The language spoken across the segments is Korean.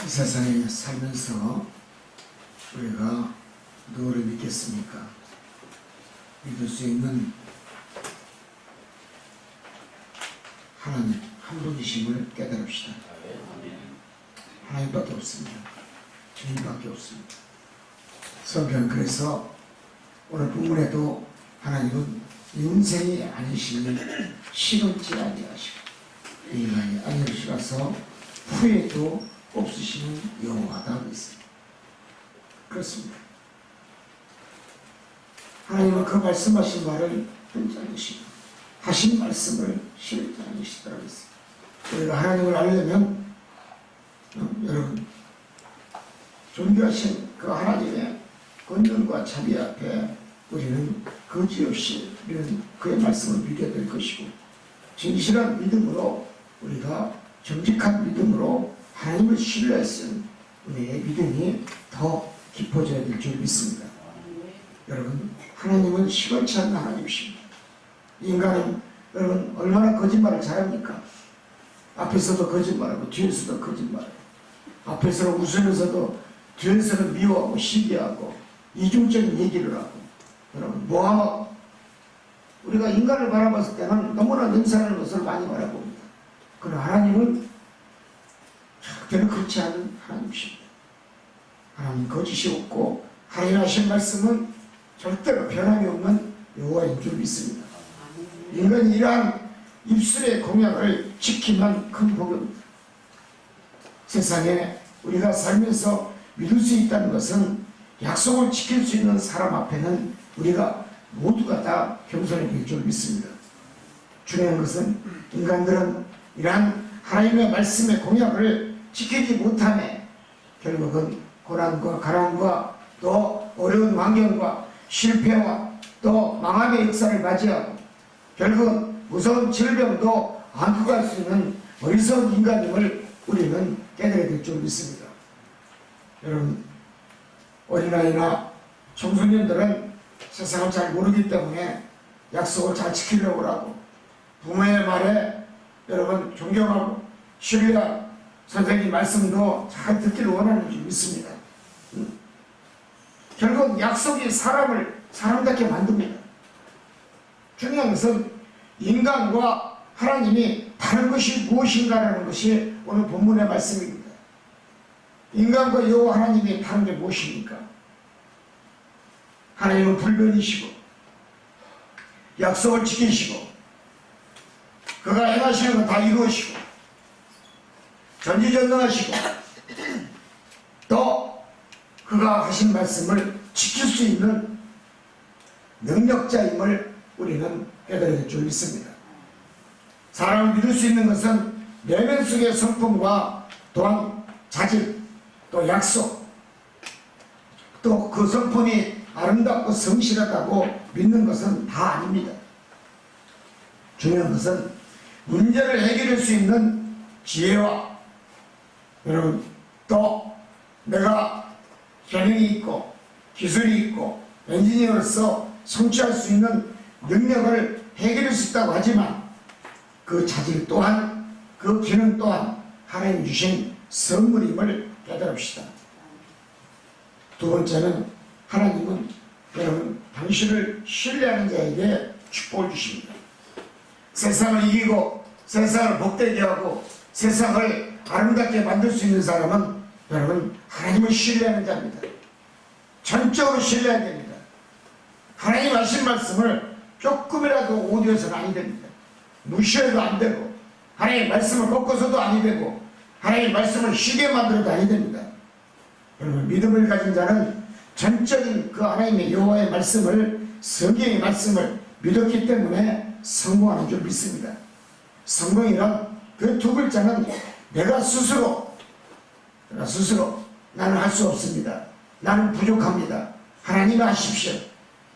이 세상에 살면서 우리가 누구를 믿겠습니까? 믿을 수 있는 하나님 한 분이심을 깨달읍시다. 하나님밖에 없습니다. 주님밖에 없습니다. 성경 그래서 오늘 본문에도 하나님은 인생이 아니시니 시금치 아니하시고 인간이 아니시라서 후회도 없으시는 여호와다 있습니다. 그렇습니다. 하나님은 그 말씀하신 말을 흔지 않으시고 하신 말씀을 실지 않으시더라고 있습니다. 우리가 하나님을 알려면 여러분 존귀하신 그 하나님의 권능과 자비 앞에 우리는 거지없이 우리는 그의 말씀을 믿어야 될 것이고 진실한 믿음으로 우리가 정직한 믿음으로 하나님을 신뢰했을 우리의 믿음이 더 깊어져야 될 줄 믿습니다. 여러분 하나님은 시원치 않는 하나님이십니다. 인간은 여러분 얼마나 거짓말을 잘합니까? 앞에서도 거짓말하고 뒤에서도 거짓말하고 앞에서는 웃으면서도 뒤에서는 미워하고 시기하고 이중적인 얘기를 하고 여러분 모함하고 우리가 인간을 바라봤을 때는 너무나 능사하는 것을 많이 바라봅니다. 그러나 하나님은 절대로 그렇지 않은 하나님이십니다. 하나님 거짓이 없고 하나님 하신 말씀은 절대로 변함이 없는 여호와인 줄 믿습니다. 인간이 이러한 입술의 공약을 지키면 큰 복입니다. 세상에 우리가 살면서 믿을 수 있다는 것은 약속을 지킬 수 있는 사람 앞에는 우리가 모두가 다 겸손해질 줄 믿습니다. 중요한 것은 인간들은 이러한 하나님의 말씀의 공약을 지키지 못함에 결국은 고난과 가난과 또 어려운 환경과 실패와 또 망함의 역사를 맞이하고 결국은 무서운 질병도 안고 갈 수 있는 어리석은 인간임을 우리는 깨달아야 될 줄 믿습니다. 여러분 어린아이나 청소년들은 세상을 잘 모르기 때문에 약속을 잘 지키려고 하고 부모의 말에 여러분 존경하고 신뢰하고 선생님 말씀도 잘 듣기를 원하는 줄 믿습니다. 결국 약속이 사람을 사람답게 만듭니다. 중요한 것은 인간과 하나님이 다른 것이 무엇인가라는 것이 오늘 본문의 말씀입니다. 인간과 여호와 하나님이 다른 게 무엇입니까? 하나님은 불변이시고 약속을 지키시고 그가 행하시는 건 다 이루시고 전지전능하시고 또 그가 하신 말씀을 지킬 수 있는 능력자임을 우리는 깨달아야 될 줄 믿습니다. 사람을 믿을 수 있는 것은 내면 속의 성품과 또한 자질 또 약속 또 그 성품이 아름답고 성실하다고 믿는 것은 다 아닙니다. 중요한 것은 문제를 해결할 수 있는 지혜와 여러분 또 내가 재능이 있고 기술이 있고 엔지니어로서 성취할 수 있는 능력을 해결할 수 있다고 하지만 그 자질 또한 그 기능 또한 하나님 주신 선물임을 깨달읍시다. 두 번째는 하나님은 여러분 당신을 신뢰하는 자에게 축복을 주십니다. 세상을 이기고 세상을 복되게 하고 세상을 아름답게 만들 수 있는 사람은 여러분 하나님을 신뢰하는 자입니다. 전적으로 신뢰해야 됩니다. 하나님 하신 말씀을 조금이라도 오디오에서는 아니 됩니다. 무시해도 안 되고 하나님 말씀을 꺾어서도 아니 되고 하나님 말씀을 쉬게 만들어도 아니 됩니다. 여러분 믿음을 가진 자는 전적인 그 하나님의 여호와의 말씀을 성경의 말씀을 믿었기 때문에 성공하는 줄 믿습니다. 성공이란 그 두 글자는 내가 스스로 나는 할 수 없습니다. 나는 부족합니다. 하나님이 하십시오.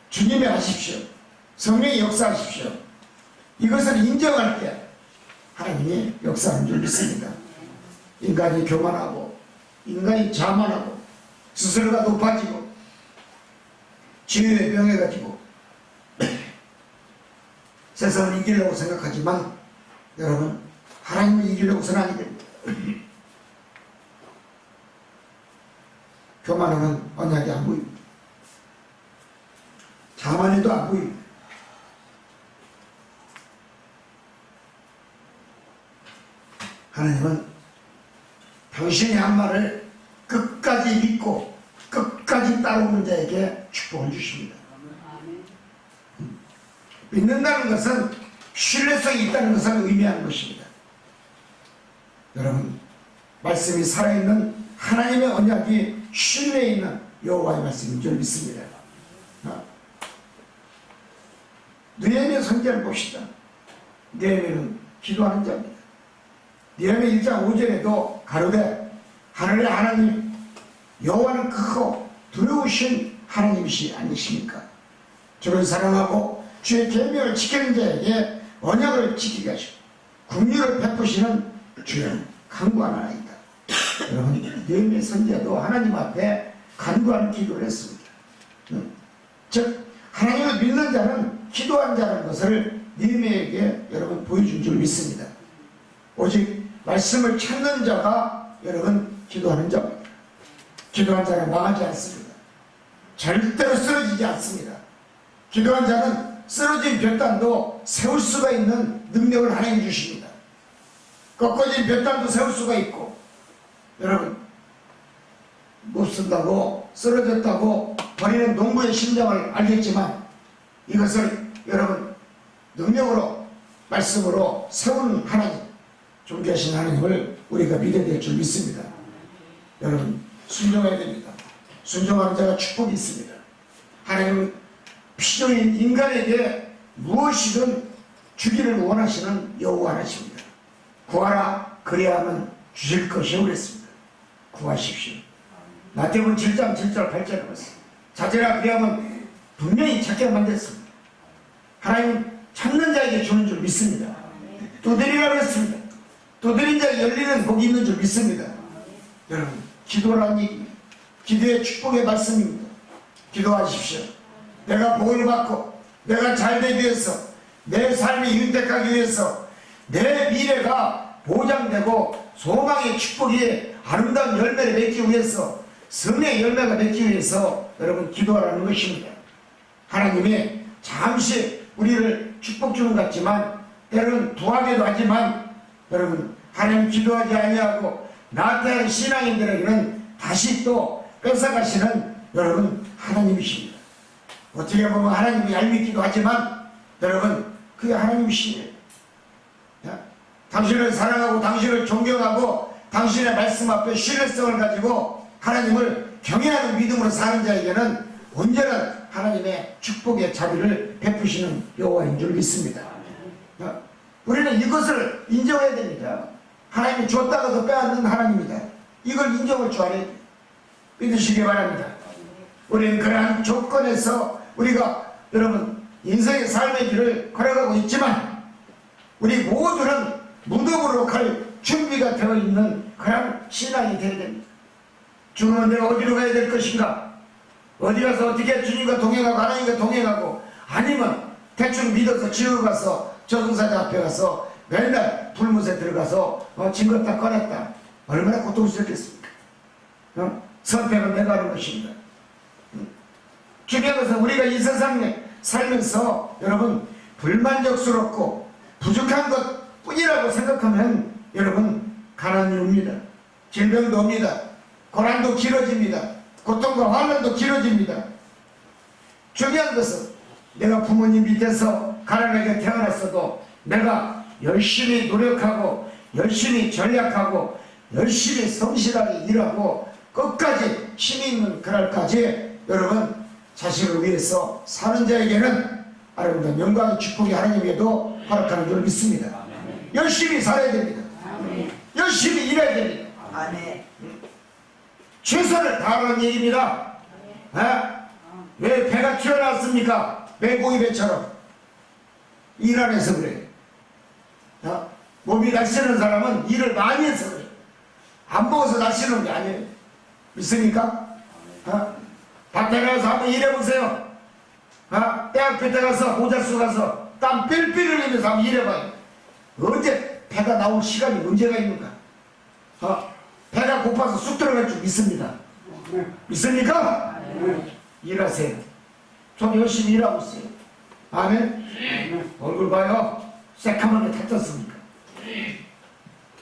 주님이 하십시오. 성령이 역사하십시오. 이것을 인정할 때 하나님이 역사하는 줄 믿습니다. 인간이 교만하고 인간이 자만하고 스스로가 높아지고 지혜에 명해가지고 세상을 이기려고 생각하지만 여러분 하나님을 이기려고서는 아니 됩니다. 교만하는 언약이 안 보입니다. 자만해도 안 보입니다. 하나님은 당신의 한 말을 끝까지 믿고 끝까지 따르는 자에게 축복을 주십니다. 믿는다는 것은 신뢰성이 있다는 것을 의미하는 것입니다. 여러분, 말씀이 살아있는 하나님의 언약이 신뢰 있는 여호와의 말씀인 줄 믿습니다. 느헤미야 선지자를 봅시다. 느헤미야는 기도하는 자입니다. 느헤미야 1장 5절에도 가로되 하늘의 하나님 여호와는 크고 두려우신 하나님이시 아니십니까? 주를 사랑하고 주의 계명을 지키는 자에게 언약을 지키게 하시고 긍휼을 베푸시는 주는 간구하나이다. 여러분, 느헤미야 선지자도 하나님 앞에 간구하는 기도를 했습니다. 즉 하나님을 믿는 자는 기도한 자라는 것을 느헤미야에게 여러분 보여준 줄 믿습니다. 오직 말씀을 찾는 자가 여러분 기도하는 자입니다. 기도한 자는 망하지 않습니다. 절대로 쓰러지지 않습니다. 기도한 자는 쓰러진 볕단도 세울 수가 있는 능력을 하나님 주십니다. 꺾어진 볕단도 세울 수가 있고, 여러분 못 쓴다고 쓰러졌다고 버리는 농부의 심정을 알겠지만 이것을 여러분 능력으로 말씀으로 세우는 하나님, 존귀하신 하나님을 우리가 믿어야 될 줄 믿습니다. 여러분 순종해야 됩니다. 순종하는 자가 축복이 있습니다. 하나님은 피조인 인간에게 무엇이든 주기를 원하시는 여호와 하나십니다. 구하라 그리하면 주실 것이오 그랬습니다. 구하십시오. 마태복음 7장 7절 8절에 봤습니다. 찾으라 그리하면 분명히 찾게 만들었습니다. 하나님은 찾는 자에게 주는 줄 믿습니다. 두드리라고 했습니다. 두드린 자에게 열리는 복이 있는 줄 믿습니다. 여러분 기도라는 얘기입니다. 기도의 축복의 말씀입니다. 기도하십시오. 내가 복을 받고 내가 잘되기 위해서, 내 삶이 윤택하기 위해서, 내 미래가 보장되고 소망의 축복이 아름다운 열매를 맺기 위해서, 성령의 열매가 맺기 위해서 여러분 기도하라는 것입니다. 하나님이 잠시 우리를 축복 주는 것 같지만 때로는 도하기도 하지만 여러분 하나님 기도하지 아니하고 나태한 신앙인들에게는 다시 또 뺏어가시는 여러분 하나님이십니다. 어떻게 보면 하나님이 얄밉기도 하지만 여러분 그게 하나님이시네요. 당신을 사랑하고 당신을 존경하고 당신의 말씀 앞에 신뢰성을 가지고 하나님을 경외하는 믿음으로 사는 자에게는 언제나 하나님의 축복의 자비를 베푸시는 여호와인 줄 믿습니다. 우리는 이것을 인정해야 됩니다. 하나님이 줬다가도 빼앗는 하나님이다. 이걸 인정할 줄 알아야 돼요. 믿으시기 바랍니다. 우리는 그러한 조건에서 우리가 여러분 인생의 삶의 길을 걸어가고 있지만 우리 모두는 무덤으로 갈 준비가 되어 있는 그런 신앙이 되어야 됩니다. 죽으면 내가 어디로 가야 될 것인가? 어디 가서 어떻게 주님과 동행하고 하나님과 동행하고, 아니면 대충 믿어서 지어가서 저승사자 앞에 가서 맨날 불못에 들어가서 증거 딱 꺼냈다. 얼마나 고통스럽겠습니까? 선택은 내가 하는 것입니다. 중요한 것은 우리가 이 세상에 살면서 여러분 불만족스럽고 부족한 것 뿐이라고 생각하면 여러분 가난이 옵니다. 질병도 옵니다. 고난도 길어집니다. 고통과 환난도 길어집니다. 중요한 것은 내가 부모님 밑에서 가난하게 태어났어도 내가 열심히 노력하고 열심히 전략하고 열심히 성실하게 일하고 끝까지 힘이 있는 그날까지 여러분 자신을 위해서 사는 자에게는 아름다운 영광의 축복이 하나님에게도 허락하는 줄 믿습니다. 열심히 살아야 됩니다. 열심히 일해야 됩니다. 최선을 다하는 얘기입니다. 왜 배가 튀어나왔습니까? 매고기 배처럼 일 안 해서 그래요. 몸이 날씬한 사람은 일을 많이 해서 그래요. 안 먹어서 날씬한 게 아니에요. 믿습니까? 밭에 가서 한번 일해보세요. 대학교 때 가서 모자수 가서 땀 삘삘 흘리면서 한번 일해봐요. 언제 배가 나올 시간이 언제가 있는가? 배가 고파서 쑥 들어갈 줄 믿습니다. 믿습니까? 일하세요. 좀 열심히 일하고 있어요. 아멘. 얼굴 봐요. 새카맣게 탔졌습니까?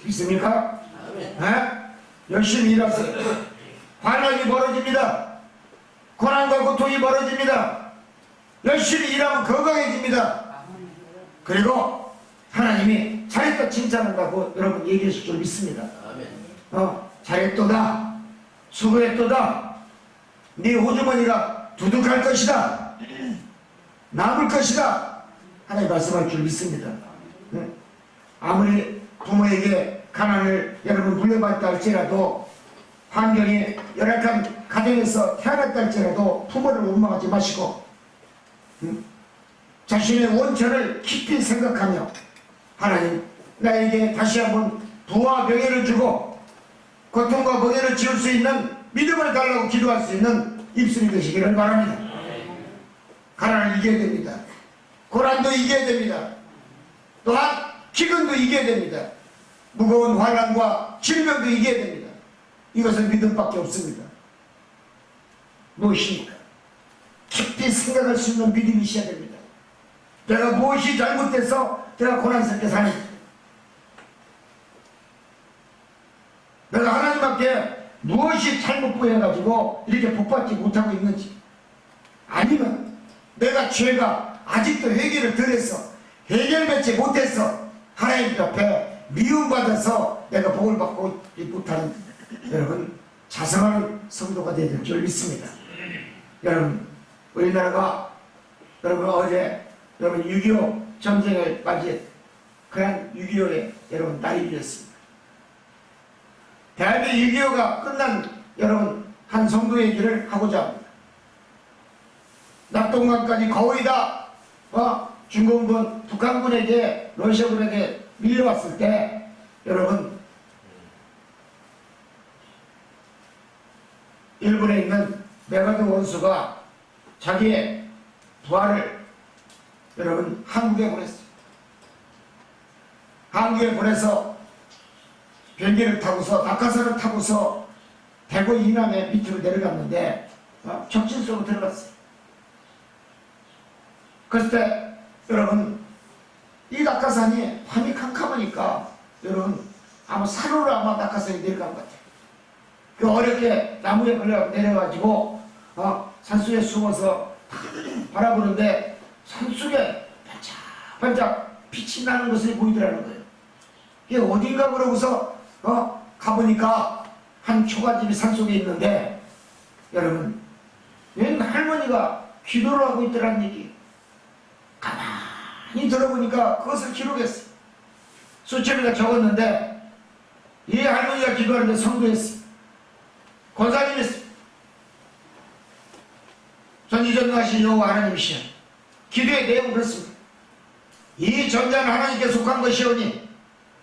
믿습니까? 열심히 일하세요. 환란이 벌어집니다. 고난과 고통이 벌어집니다. 열심히 일하면 건강해집니다. 그리고 하나님이 잘했다 칭찬한다고 여러분 얘기하실 줄 믿습니다. 잘했도다, 수고했도다, 네 호주머니가 두둑할 것이다, 남을 것이다, 하나님 말씀할 줄 믿습니다. 아무리 부모에게 가난을 여러분 물려받았다 할지라도, 환경이 열악한 가정에서 태어났다 할지라도 부모를 원망하지 마시고 자신의 원천을 깊이 생각하며 하나님, 나에게 다시 한번 부와 명예를 주고 고통과 멍에를 지울 수 있는 믿음을 달라고 기도할 수 있는 입술이 되시기를 바랍니다. 가난을 이겨야 됩니다. 고난도 이겨야 됩니다. 또한 기근도 이겨야 됩니다. 무거운 환난과 질병도 이겨야 됩니다. 이것은 믿음밖에 없습니다. 무엇입니까? 깊이 생각할 수 있는 믿음이 있어야 됩니다. 내가 무엇이 잘못돼서 내가 고난스럽게 사는지, 내가 하나님께 무엇이 잘못 보여가지고 이렇게 복받지 못하고 있는지, 아니면 내가 죄가 아직도 회개를 덜 해서 해결받지 못해서 하나님 앞에 미움받아서 내가 복을 받고 못하는, 여러분 자성하는 성도가 되야 될 줄 믿습니다. 여러분, 우리나라가 여러분 어제 여러분 6.25 전쟁을 맞이한 그런 6.25의 여러분 날이었습니다. 대한민국 6.25가 끝난 여러분 한 성도 얘기를 하고자 합니다. 낙동강까지 거의 다 중공군, 북한군에게, 러시아군에게 밀려왔을 때 여러분 일본에 있는 메가드 원수가 자기의 부하를 여러분 한국에 보냈어요. 한국에 보내서 비행기를 타고서 낙하산을 타고서 대구 이남의 밑으로 내려갔는데 적진소로 들어갔어요. 그랬을 때 여러분 이 낙하산이 밤이 캄캄하니까 여러분 아마 산으로 아마 낙하산이 내려간 것 같아요. 그 어렵게 나무에 걸려 내려가지고 산속에 숨어서 바라보는데 산속에 반짝반짝 빛이 나는 것을 보이더라는 거예요. 이게 어딘가 그러고서 가보니까 한 초가집이 산속에 있는데 여러분 웬 할머니가 기도를 하고 있더라는 얘기. 가만히 들어보니까 그것을 기록했어요. 수첩에다 적었는데 이 할머니가 기도하는데 성도했어요. 권사님이었어요. 전지전능하신 여호와 하나님이시여, 기도의 내용은 그렇습니다. 이 전자는 하나님께 속한 것이오니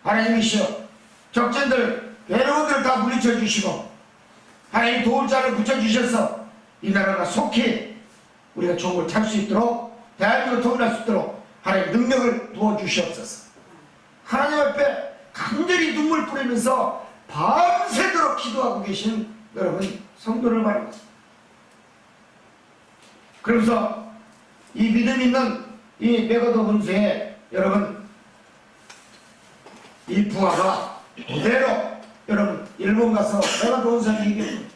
하나님이시여, 적진들 외로운들 다 물리쳐 주시고 하나님 도울 자를 붙여주셔서 이 나라가 속히 우리가 종을 찾을 수 있도록, 대한민국을 통일할 수 있도록 하나님 능력을 부어주시옵소서. 하나님 앞에 간절히 눈물 뿌리면서 밤새도록 기도하고 계신 여러분 성도를 말합니다. 그러면서 이 믿음 있는 이 메가드 원수에 여러분 이 부하가 그대로 여러분 일본 가서 메가드 원수한테 얘기합니다.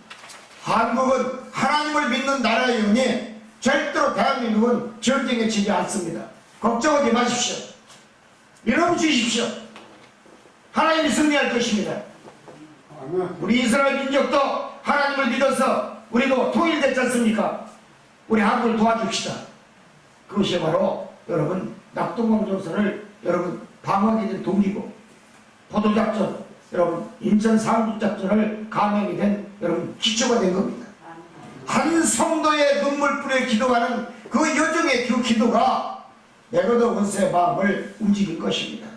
한국은 하나님을 믿는 나라이오니 절대로 대한민국은 전쟁에 지지 않습니다. 걱정하지 마십시오. 밀어붙이십시오. 하나님이 승리할 것입니다. 우리 이스라엘 민족도 하나님을 믿어서 우리도 통일됐지 않습니까? 우리 한국을 도와줍시다. 그것이 바로 여러분 낙동강 전선을 여러분 방어하게 된 동기고, 포도작전, 여러분 인천 상륙작전을 감행하게 된 여러분 기초가 된 겁니다. 한 성도의 눈물 뿌려 기도하는 그 여정의 그 기도가 메가드 원수의 마음을 움직인 것입니다.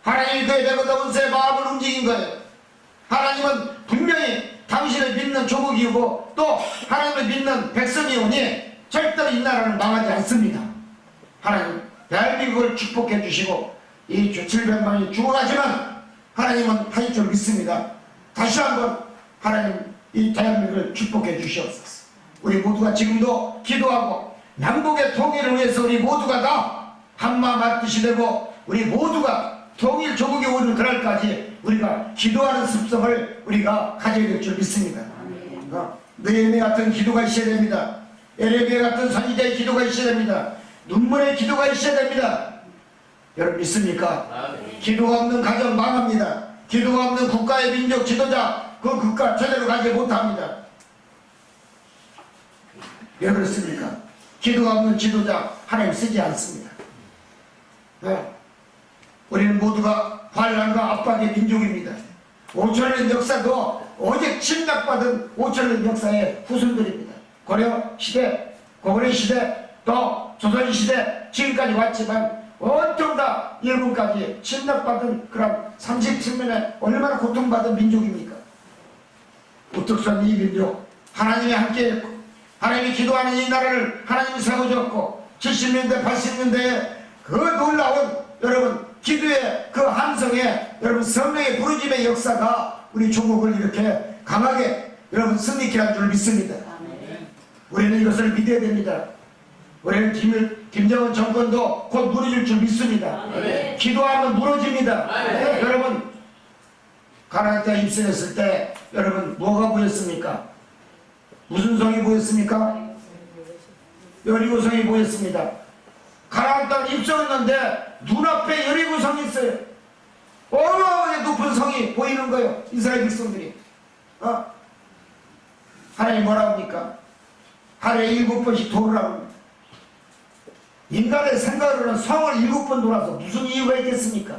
하나님이 그 메가드 원수의 마음을 움직인 거예요. 하나님은 분명히 당신을 믿는 조국이고 또 하나님을 믿는 백성이오니 절대로 이 나라는 망하지 않습니다. 하나님 대한민국을 축복해 주시고 이 700만이 죽어가지만 하나님은 하실 줄 믿습니다. 다시 한번 하나님 이 대한민국을 축복해 주시옵소서. 우리 모두가 지금도 기도하고 남북의 통일을 위해서 우리 모두가 다 한마음 한뜻이 되고 우리 모두가 통일 조국이 오는 그날까지 우리가 기도하는 습성을 우리가 가져야 될 줄 믿습니다. 느헤미야 같은 기도가 있어야 됩니다. 에레미야 같은 선지자의 기도가 있어야 됩니다. 눈물의 기도가 있어야 됩니다. 여러분 믿습니까? 기도가 없는 가정 망합니다. 기도가 없는 국가의 민족 지도자 그 국가 제대로 가지 못합니다. 왜 그렇습니까? 기도가 없는 지도자 하나님 쓰지 않습니다. 우리는 모두가 환란과 압박의 민족입니다. 5천년 역사도 오직 침략받은 5천년 역사의 후손들입니다. 고려 시대, 고구려 시대, 또 조선 시대 지금까지 왔지만 온통 다 일본까지 침략받은 그런 37년에 얼마나 고통받은 민족입니까? 우뚝선 이 민족 하나님이 함께했고 하나님이 기도하는 이 나라를 하나님이 세워줬고 70년대 80년대에 그 놀라운 여러분 기도의 그 함성에 여러분 성령의 부르짐의 역사가 우리 조국을 이렇게 강하게 여러분 승리케 한 줄 믿습니다. 우리는 이것을 믿어야 됩니다. 우리는 김정은 정권도 곧 무너질 줄 믿습니다. 기도하면 무너집니다. 여러분 가나안 땅에 입성했을 때 여러분 뭐가 보였습니까? 무슨 성이 보였습니까? 여리고 성이 보였습니다. 가나안 땅에 입성했는데 눈앞에 여리고 성이 있어요. 어마어마하게 높은 성이 보이는 거예요. 이스라엘 백성들이. 하나님 뭐라 합니까? 하루에 7번씩 돌으라고 합니다. 인간의 생각으로는 성을 7번 돌아서 무슨 이유가 있겠습니까?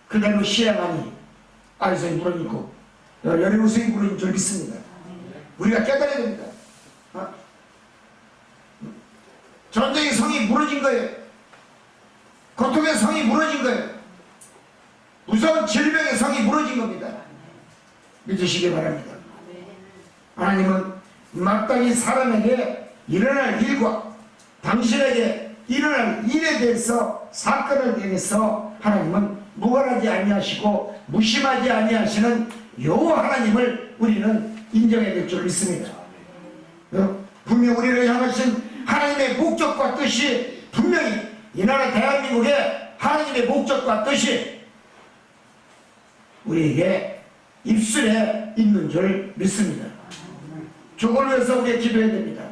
그대로 시행하니 아이성이 무너지고 여리고성이 무너진 줄 믿습니다. 우리가 깨달아야 됩니다. 전쟁의 성이 무너진 거예요. 고통의 성이 무너진 거예요. 무서운 질병의 성이 무너진 겁니다. 믿으시기 바랍니다. 하나님은 마땅히 사람에게 일어날 일과 당신에게 일어날 일에 대해서 사건에 대해서 하나님은 무관하지 아니하시고 무심하지 아니하시는 여호와 하나님을 우리는 인정해야 될 줄 믿습니다. 분명 우리를 향하신 하나님의 목적과 뜻이 분명히 이 나라 대한민국의 하나님의 목적과 뜻이 우리에게 입술에 있는 줄 믿습니다. 조국을 위해서 우리가 기도해야 됩니다.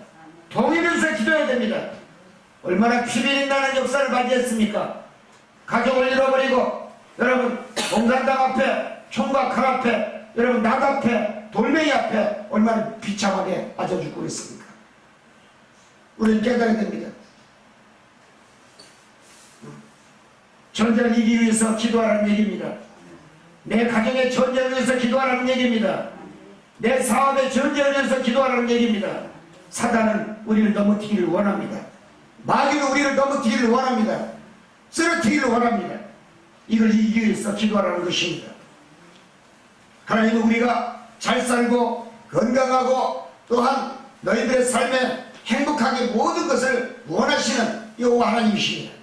통일을 위해서 기도해야 됩니다. 얼마나 피비린 나는 역사를 맞이했습니까? 가족을 잃어버리고 여러분 공산당 앞에 총과 칼 앞에 여러분 낙 앞에 돌멩이 앞에 얼마나 비참하게 맞아 죽고 있습니까? 우리는 깨달아야 됩니다. 전쟁을 이기기 위해서 기도하라는 얘기입니다. 내 가정의 전쟁을 위해서 기도하라는 얘기입니다. 내 사업의 전쟁을 위해서 기도하라는 얘기입니다. 사단은 우리를 넘어뜨기를 원합니다. 마귀는 우리를 넘어뜨기를 원합니다. 쓰러뜨기를 원합니다. 이걸 이기기 위해서 기도하라는 것입니다. 하나님은 우리가 잘 살고 건강하고 또한 너희들의 삶에 행복하게 모든 것을 원하시는 여호와 하나님이십니다.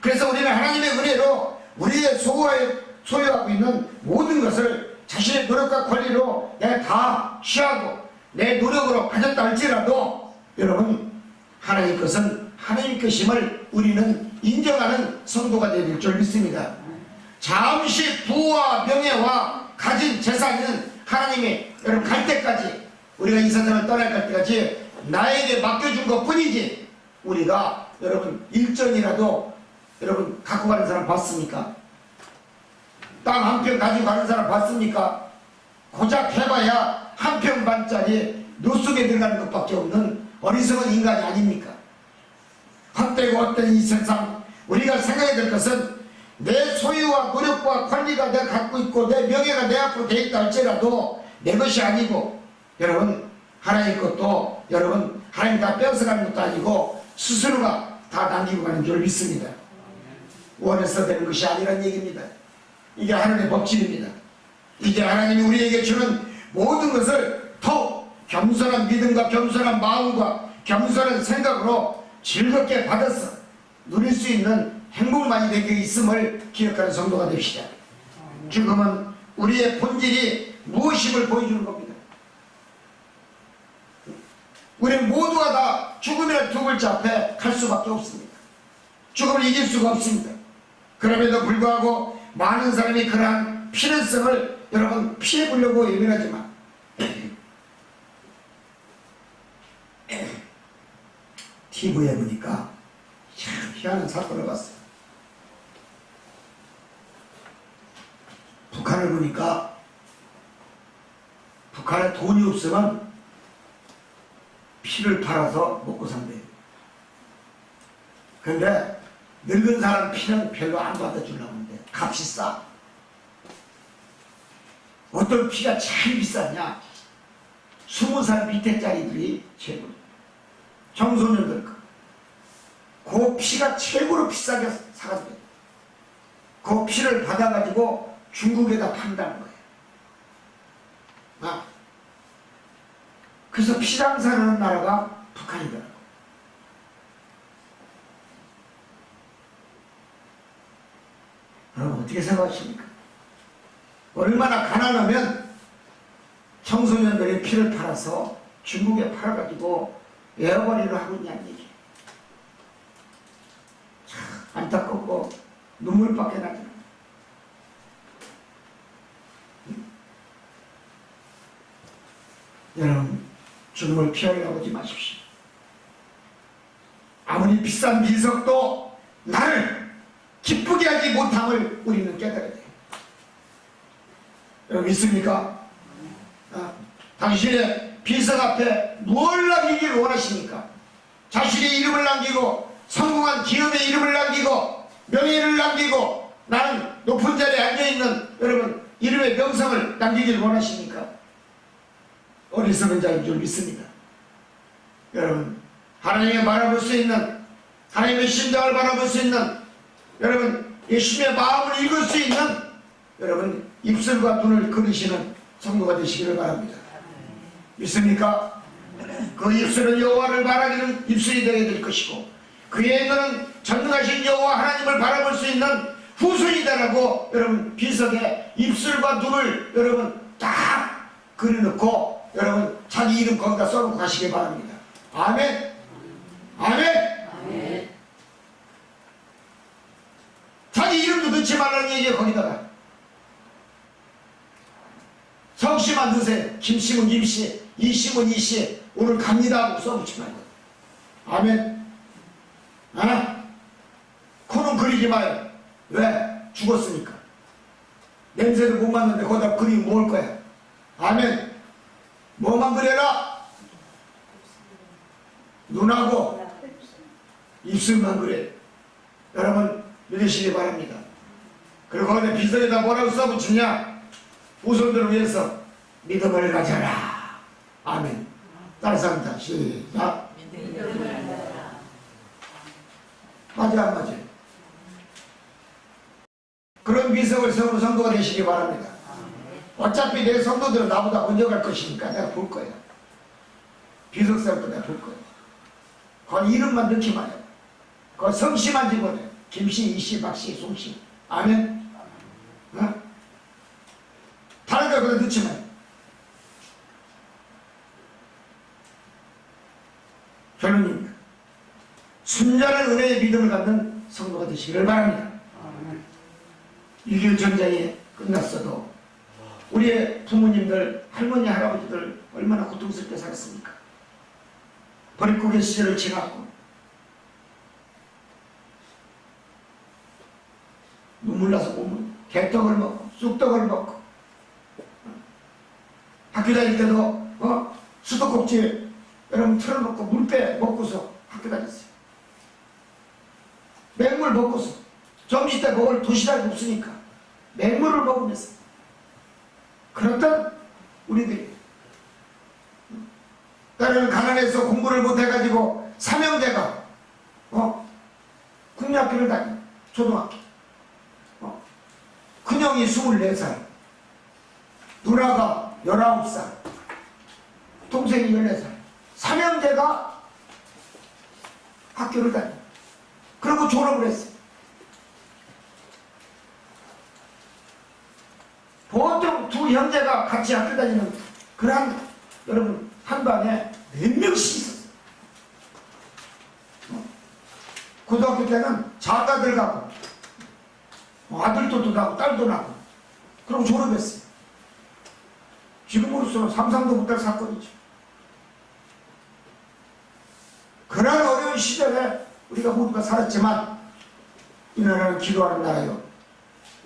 그래서 우리는 하나님의 은혜로 우리의 소유하고 있는 모든 것을 자신의 노력과 권리로 내가 다 취하고 내 노력으로 가졌다 할지라도 여러분 하나님 것은 하나님 것임을 우리는 인정하는 성도가 되릴 줄 믿습니다. 잠시 부와 명예와 가진 재산은 하나님이 여러분 갈 때까지 우리가 이 세상을 떠날 때까지 나에게 맡겨준 것 뿐이지 우리가 여러분 일정이라도 여러분 갖고 가는 사람 봤습니까? 땅 한 평 가지고 가는 사람 봤습니까? 고작 해봐야 한 평 반짜리 노숙에 들어가는 것밖에 없는 어리석은 인간이 아닙니까? 헛되고 헛된 이 세상 우리가 생각해야 될 것은 내 소유와 노력과 권리가 내가 갖고 있고 내 명예가 내 앞으로 돼 있다 할지라도 내 것이 아니고 여러분 하나님 것도 여러분 하나님 다 뺏어가는 것도 아니고 스스로가 다 남기고 가는 줄 믿습니다. 원해서 되는 것이 아니란 얘기입니다. 이게 하나님의 법칙입니다. 이제 하나님이 우리에게 주는 모든 것을 더욱 겸손한 믿음과 겸손한 마음과 겸손한 생각으로 즐겁게 받아서 누릴 수 있는 행복만이 되게 있음을 기억하는 성도가 됩시다. 죽음은 우리의 본질이 무엇임을 보여주는 겁니다. 우리는 모두가 다 죽음이라는 두 글자 앞에 갈 수밖에 없습니다. 죽음을 이길 수가 없습니다. 그럼에도 불구하고 많은 사람이 그러한 필연성을 여러분 피해보려고 예민하지만 TV에 보니까 희한한 사건을 봤어요. 북한을 보니까 북한에 돈이 없으면 피를 팔아서 먹고 산대요. 그런데 늙은 사람 피는 별로 안 받아주려고 하는데 값이 싸. 어떤 피가 제일 비싸냐? 20살 밑에짜리들이 최고. 청소년들 그 피가 최고로 비싸게 사간대요. 그 피를 받아가지고 중국에다 판다는 거예요. 그래서 피장사하는 나라가 북한이더라고요. 여러분 어떻게 생각하십니까? 얼마나 가난하면 청소년들의 피를 팔아서 중국에 팔아가지고 에어버리를 하고 있냐는 얘기예요. 참 안타깝고 눈물밖에 나지 않아요. 여러분 죽음을 피하려고 하지 마십시오. 아무리 비싼 비석도 나를 기쁘게 하지 못함을 우리는 깨달아야 돼요. 여러분 믿습니까? 당신의 비석 앞에 뭘 남기길 원하십니까? 자신의 이름을 남기고 성공한 기업의 이름을 남기고 명예를 남기고 나는 높은 자리에 앉아있는 여러분 이름의 명성을 남기길 원하십니까? 어리석은 자인 줄 믿습니다. 여러분 하나님의 바라볼 수 있는 하나님의 심장을 바라볼 수 있는 여러분 예수님의 마음을 읽을 수 있는 여러분 입술과 눈을 그리시는 성도가 되시기를 바랍니다. 믿습니까? 그 입술은 여호와를 바라기는 입술이 되게 될 것이고 그의 눈은 전능하신 여호와 하나님을 바라볼 수 있는 후손이다라고 여러분 비석에 입술과 눈을 여러분 딱 그려놓고 여러분 자기 이름 거기다 써놓고 가시기 바랍니다. 아멘. 아멘. 아멘. 자기 이름도 넣지 말라는 얘기예요. 거기다가 성씨만 넣으세요. 김씨면 김씨, 이씨면 이씨, 오늘 갑니다 하고 써붙지 말고. 아멘. 코는 그리지 마요. 왜? 죽었으니까. 냄새도 못 맡는데 거기다 그리면 뭘 거야. 아멘. 뭐만 그려라? 눈하고 입술만 그래. 여러분 믿으시기 바랍니다. 그리고 거기다 비석에다 뭐라고 써붙이냐? 후손들을 위해서 믿음을 가져라. 아멘. 따라합니다. 시작. 맞아 안 맞아요? 그런 비석을 세우는 성도가 되시기 바랍니다. 어차피 내 성도들은 나보다 먼저 갈 것이니까 내가 볼 거야. 비석 세울 때 내가 볼 거야. 거기 이름만 넣지 마요. 거기 성씨만 집어넣어요. 김씨, 이씨, 박씨, 송씨. 아멘. 다른 거 그거 넣지 마요. 결론입니다. 순전한 은혜의 믿음을 갖는 성도가 되시기를 바랍니다. 6.25 전쟁이 끝났어도 우리의 부모님들, 할머니, 할아버지들 얼마나 고통스럽게 살았습니까? 버릿고개 시절을 지났고 눈물 나서 보면 개떡을 먹고 쑥떡을 먹고 학교 다닐 때도 수도꼭지에 여러분 틀어놓고 물배 먹고서 학교 다녔어요. 맹물 먹고서 점심 때 먹을 도시락이 없으니까 맹물을 먹으면서 그렇던 우리들이 때로는 가난해서 공부를 못해가지고 삼형제가 국민학교를 다녀. 초등학교. 큰형이 24살 누나가 19살 동생이 14살 삼형제가 학교를 다녀. 그리고 졸업을 했어요. 보통 일곱 형제가 같이 학교 다니는 그러한 여러분 한 반에 몇 명씩 있었어요. 고등학교 때는 자가들 가고 아들도 나고 딸도 나고 그러고 졸업했어요. 지금으로서는 상상도 못할 사건이죠. 그런 어려운 시절에 우리가 모두가 살았지만 이 나라는 기도하는 나라요.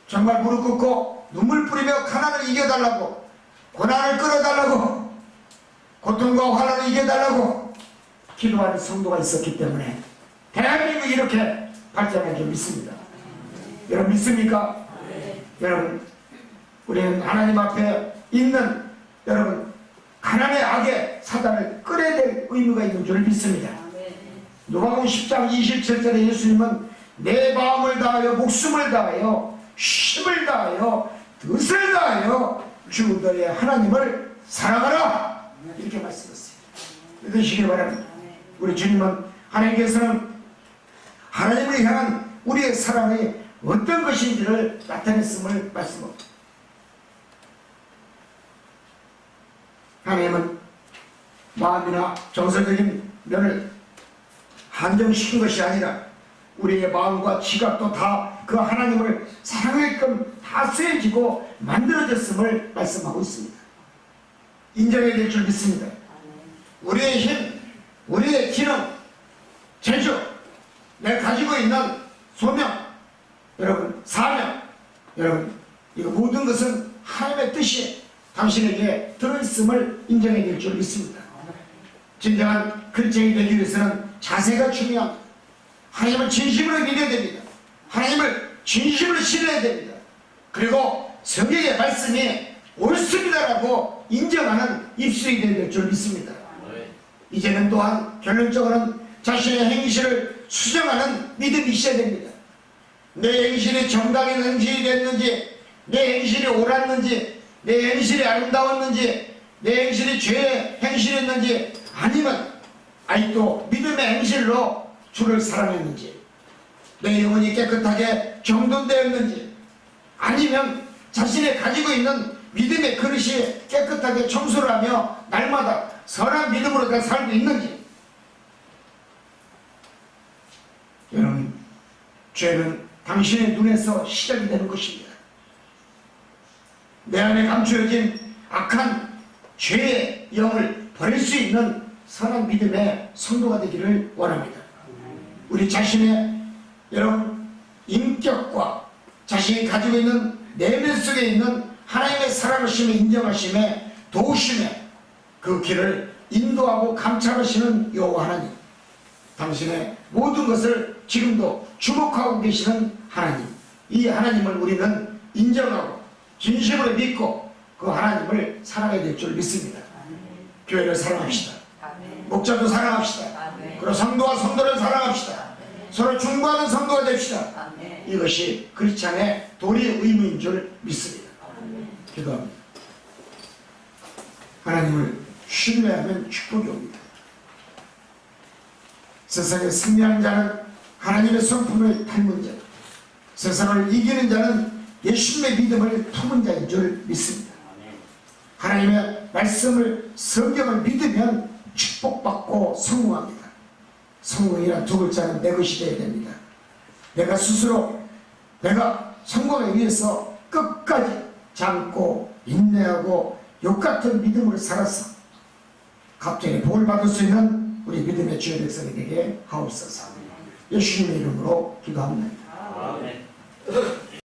정말 무릎 꿇고 눈물 뿌리며 가난을 이겨달라고, 고난을 끌어달라고, 고통과 환난을 이겨달라고 기도하는 성도가 있었기 때문에 대한민국이 이렇게 발전한 줄 믿습니다. 여러분 믿습니까? 네. 여러분 우리는 하나님 앞에 있는 여러분 가난의 악의 사단을 끌어야 될 의무가 있는 줄 믿습니다. 누가복음 10장 27절에 예수님은 내 마음을 다하여 목숨을 다하여 힘을 다하여 뜻을 다하여 주 너의 하나님을 사랑하라 이렇게 말씀했어요. 믿으시기 바랍니다. 우리 주님은 하나님께서는 하나님을 향한 우리의 사랑이 어떤 것인지를 나타냈음을 말씀합니다. 하나님은 마음이나 정서적인 면을 한정시킨 것이 아니라 우리의 마음과 지각도 다 그 하나님을 사랑하게끔 다 쓰여지고 만들어졌음을 말씀하고 있습니다. 인정해야 될 줄 믿습니다. 우리의 힘, 우리의 기능, 재주, 내가 가지고 있는 소명, 여러분 사명, 여러분 이거 모든 것은 하나님의 뜻이 당신에게 들어있음을 인정해야 될 줄 믿습니다. 진정한 크리스천이 되기 위해서는 자세가 중요합니다. 하나님을 진심으로 믿어야 됩니다. 하나님을 진심으로 신뢰해야 됩니다. 그리고 성경의 말씀이 옳습니다라고 인정하는 입술이 될 줄 믿습니다. 이제는 또한 결론적으로는 자신의 행실을 수정하는 믿음이 있어야 됩니다. 내 행실이 정당한 행실이 됐는지, 내 행실이 옳았는지, 내 행실이 아름다웠는지, 내 행실이 죄의 행실이었는지, 아니면 아직도 믿음의 행실로 주를 사랑했는지, 내 영혼이 깨끗하게 정돈되었는지, 아니면 자신이 가지고 있는 믿음의 그릇이 깨끗하게 청소를 하며 날마다 선한 믿음으로 다 살고 있는지. 여러분, 죄는 당신의 눈에서 시작이 되는 것입니다. 내 안에 감추어진 악한 죄의 영을 버릴 수 있는 선한 믿음의 성도가 되기를 원합니다. 우리 자신의 여러분 인격과 자신이 가지고 있는 내면 속에 있는 하나님의 사랑하심에 인정하심에 도우심에 그 길을 인도하고 감찰하시는 여호와 하나님, 당신의 모든 것을 지금도 주목하고 계시는 하나님, 이 하나님을 우리는 인정하고 진심으로 믿고 그 하나님을 사랑해야 될 줄 믿습니다. 교회를 사랑합시다. 목자도 사랑합시다. 그리고 성도와 성도를 사랑합시다. 서로 중보하는 성도가 됩시다. 이것이 크리스찬의 도리의 의무인 줄 믿습니다. 기도합니다. 하나님을 신뢰하면 축복이 옵니다. 세상에 승리하는 자는 하나님의 성품을 닮은 자, 세상을 이기는 자는 예수님의 믿음을 품은 자인 줄 믿습니다. 하나님의 말씀을, 성경을 믿으면 축복받고 성공합니다. 성공이란 두 글자는 내 것이 되어야 됩니다. 내가 스스로 내가 성공하기 위해서 끝까지 참고 인내하고 욕같은 믿음으로 살아서 갑자기 복을 받을 수 있는 우리 믿음의 주의 백성이 되게 하옵소서. 예수님의 이름으로 기도합니다.